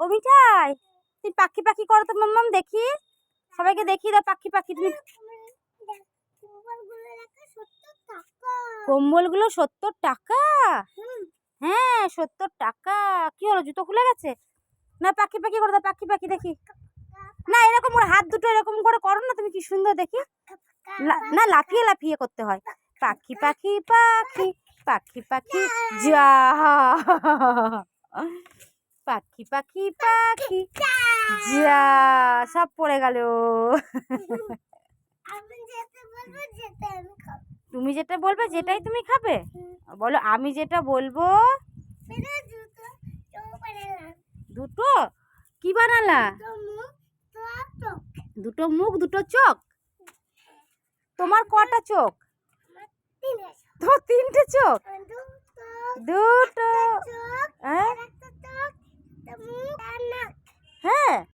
ও মিঠাই, তুই পাখি পাখি করো তো মাম্মাম, দেখি সবাইকে দেখি দাও পাখি পাখি। তুমি কম্বলগুলো 70 টাকা? হ্যাঁ 70 টাকা। কি হলো, জুতো খুলে গেছে? না পাখি পাখি করে দাও, পাখি পাখি দেখি। না এরকম করে হাত দুটো এরকম করে করো না, তুমি কি সুন্দর দেখি। না লাফিয়ে লাফিয়ে করতে হয়। পাখি পাখি পাখি পাখি পাখি যা, পাখি পাখি পাখি যা, সব পড়ে গেল। তুমি যেটা বলবে যেটাই তুমি খাবে। বলো আমি যেটা বলবো। দুটো কি বানালা? দুটো মুখ দুটো চোখ। তোমার কটা চোখ? তো 3টে চোখ। দুটো